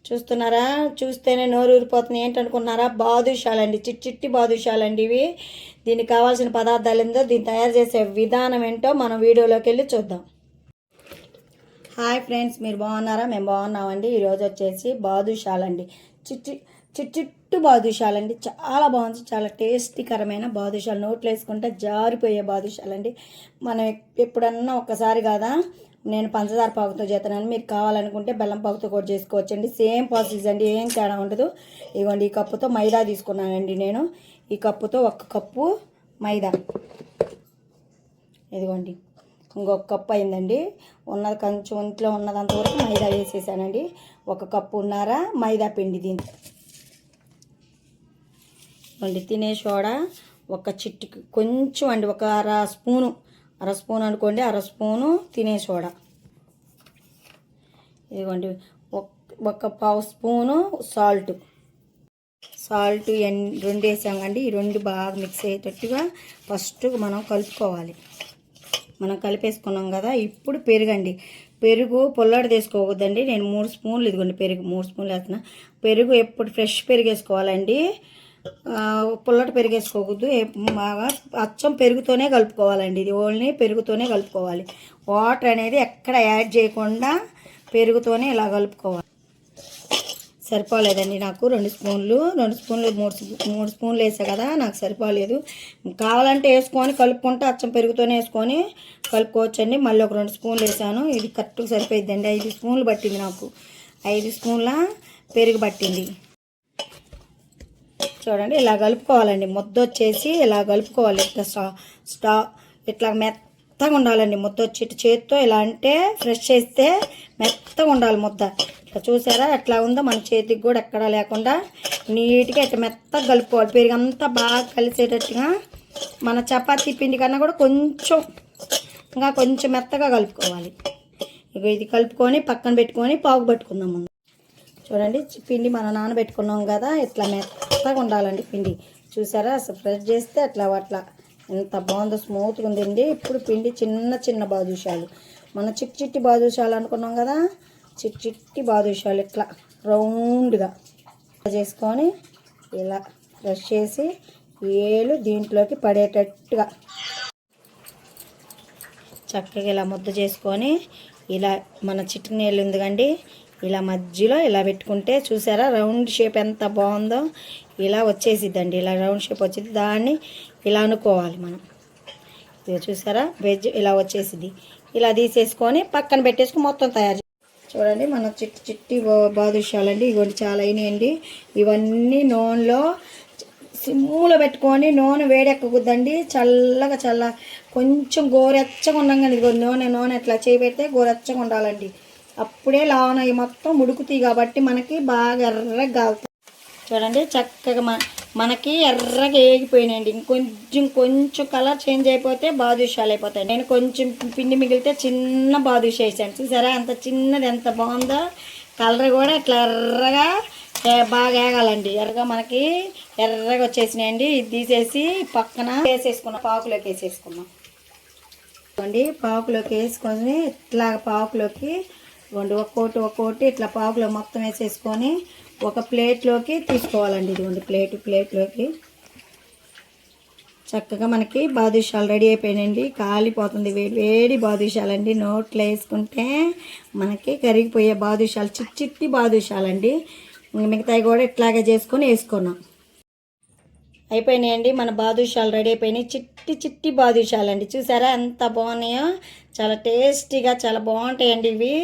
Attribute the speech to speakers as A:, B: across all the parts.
A: చూస్తున్నారా? చూస్తేనే నోరు ఊరిపోతుంది. ఏంటనుకున్నారా? బాదుషాలండి, చిట్టి బాదుషాలండి ఇవి. దీనికి కావాల్సిన పదార్థాలు ఏందో, దీన్ని తయారు చేసే విధానం ఏంటో మనం వీడియోలోకి వెళ్ళి చూద్దాం. హాయ్ ఫ్రెండ్స్, మీరు బాగున్నారా? మేము బాగున్నామండి. ఈరోజు వచ్చేసి బాదుషాలండి, చిట్టు బాదుషాలండి. చాలా బాగుంది, చాలా టేస్టీకరమైన బాదుషాలు. నోట్లో వేసుకుంటే జారిపోయే బాదుషాలండి. మనం ఎప్పుడన్నా ఒక్కసారి కదా నేను పంచదార పాకుతో చేస్తున్నాను. మీరు కావాలనుకుంటే బెల్లం పాకుతో కూడా చేసుకోవచ్చండి. సేమ్ ప్రాసెస్ అండి, ఏం తేడా ఉండదు. ఇదిగోండి, ఈ కప్పుతో మైదా తీసుకున్నానండి నేను. ఈ కప్పుతో 1 కప్పు మైదా, ఇదిగోండి ఇంకొక కప్పు అయిందండి. ఉన్నది కొంచెం ఇంట్లో ఉన్నదంత వరకు మైదా వేసేసానండి. 1 కప్పున్నర మైదా పిండి. దీంట్లో తినే సోడా ఒక చిటికి కొంచెం అండి, ఒక అర స్పూన్ అనుకోండి, అర స్పూను తినే సోడా. ఇదిగోండి ఒక పావు స్పూను సాల్ట్ 2 వేసామండి. ఈ 2 బాగా మిక్స్ అయ్యేటట్టుగా ఫస్ట్ మనం కలుపుకోవాలి. మనం కలిపేసుకున్నాం కదా, ఇప్పుడు పెరుగండి. పెరుగు పొల్లడి తీసుకోవద్దండి. నేను 3 స్పూన్లు, ఇదిగోండి పెరుగు 3 స్పూన్లు వేస్తున్నా. పెరుగు ఎప్పుడు ఫ్రెష్ పెరుగు వేసుకోవాలండి, పుల్లటి పెరుగు వేసుకోకూడదు. బాగా అచ్చం పెరుగుతోనే కలుపుకోవాలండి. ఇది ఓన్లీ పెరుగుతోనే కలుపుకోవాలి. వాటర్ అనేది ఎక్కడ యాడ్ చేయకుండా పెరుగుతోనే ఇలా కలుపుకోవాలి. సరిపోలేదండి నాకు 2 స్పూన్లు 3 స్పూన్లు వేసా కదా, నాకు సరిపోలేదు. కావాలంటే వేసుకొని కలుపుకుంటే అచ్చం పెరుగుతోనే వేసుకొని కలుపుకోవచ్చండి. మళ్ళీ ఒక 2 స్పూన్లు వేసాను. ఇది కరెక్ట్గా సరిపోయిద్దండి. 5 స్పూన్లు పట్టింది నాకు. 5 స్పూన్ల పెరుగు పట్టింది. చూడండి, ఇలా కలుపుకోవాలండి. ముద్ద వచ్చేసి ఇలా కలుపుకోవాలి. ఇట్లా ఇట్లా మెత్తగా ఉండాలండి ముద్ద వచ్చి. చేతితో ఇలా అంటే ఫ్రెష్ చేస్తే మెత్తగా ఉండాలి ముద్ద. ఇట్లా చూసారా ఎట్లా ఉందో, మన చేతికి కూడా ఎక్కడా లేకుండా నీట్గా ఇట్లా మెత్తగా కలుపుకోవాలి. పెరుగు అంతా బాగా కలిసేటట్టుగా, మన చపాతీ పిండి కన్నా కూడా ఇంకా కొంచెం మెత్తగా కలుపుకోవాలి. ఇక ఇది కలుపుకొని పక్కన పెట్టుకొని పావు పట్టుకుందాం. చూడండి, పిండి మనం నానబెట్టుకున్నాం కదా, ఇట్లా మెత్తగా ఉండాలండి పిండి. చూసారా, అసలు ఫ్రెష్ చేస్తే అట్లా ఎంత బాగుందో, స్మూత్గా ఉందండి. ఇప్పుడు పిండి చిన్న బాదుషాలు, మనం చిట్టి బాదుషాలు అనుకున్నాం కదా, చిట్టి బాదుషాలు ఇట్లా రౌండ్గా చేసుకొని ఇలా ఫ్రెష్ చేసి ఏలు దీంట్లోకి పడేటట్టుగా చక్కగా ఇలా ముద్ద చేసుకొని, ఇలా మన చిటికనేలు ఉంది కండి, ఇలా మధ్యలో ఇలా పెట్టుకుంటే చూసారా రౌండ్ షేప్ ఎంత బాగుందో. ఇలా వచ్చేసిద్దండి, ఇలా రౌండ్ షేప్ వచ్చింది. దాన్ని ఇలా అనుకోవాలి మనం. ఇది చూసారా వెజ్ ఇలా వచ్చేసిద్ది. ఇలా తీసేసుకొని పక్కన పెట్టేసుకుని మొత్తం తయారు. చూడండి, మన చిట్టి బాదుషాలండి. ఇవన్నీ చాలా అయినాయండి. ఇవన్నీ నూనెలో సిమ్ములో పెట్టుకొని, నూనె వేడెక్కకూడదండి. చల్ల కొంచెం గోరెచ్చగా ఉండగానే, ఇదిగో నూనె ఎట్లా చేయబెడితే గోరెచ్చగా ఉండాలండి. అప్పుడే లావన అవి మొత్తం ఉడుకుతాయి కాబట్టి మనకి బాగా ఎర్రగా కాలుతాయి. చూడండి, చక్కగా మనకి ఎర్రగా ఏగిపోయినాయండి. కొంచెం కలర్ చేంజ్ అయిపోతే బాదుషాలు అయిపోతాయి. నేను కొంచెం పిండి మిగిలితే చిన్న బాదుషా వేసాను. చూసారా ఎంత చిన్నది, ఎంత బాగుందో. కలర్ కూడా ఇట్లా ఎర్రగా బాగా వేగాలండి. మనకి ఎర్రగా వచ్చేసినాయండి. ఇది తీసేసి పక్కన వేసేసుకున్నాం, పాకులోకి వేసేసుకున్నాం. చూడండి, పాకులోకి వేసుకొని ఇట్లా పాకులోకి ఒక్కోటి ఇట్లా పాకులో మొత్తం వేసేసుకొని ఒక ప్లేట్లోకి తీసుకోవాలండి. ఇదిగోండి ప్లేట్లోకి చక్కగా మనకి బాదుషాలు రెడీ అయిపోయినాయండి. కాలిపోతుంది, వేడి బాదుషాలండి. నోట్లో వేసుకుంటే మనకి కరిగిపోయే బాదుషాలు, చిట్టి బాదుషాలండి. మిగతాయి కూడా ఇట్లాగే చేసుకొని వేసుకున్నాం. అయిపోయినాయండి మన బాదుషాలు, రెడీ అయిపోయినాయి. చిట్టి బాదుషాలండి. చూసారా ఎంత బాగున్నాయో, చాలా టేస్టీగా చాలా బాగుంటాయండి. ఇవి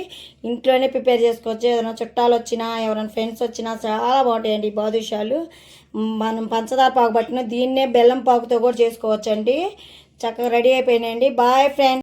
A: ఇంట్లోనే ప్రిపేర్ చేసుకోవచ్చు. ఏదైనా చుట్టాలు వచ్చినా, ఎవరైనా ఫ్రెండ్స్ వచ్చినా చాలా బాగుంటాయండి ఈ బాదుషాలు. మనం పంచదార పాకు పట్టిన దీన్నే బెల్లం పాకుతో కూడా చేసుకోవచ్చండి. చక్కగా రెడీ అయిపోయినాయండి. Bye friends.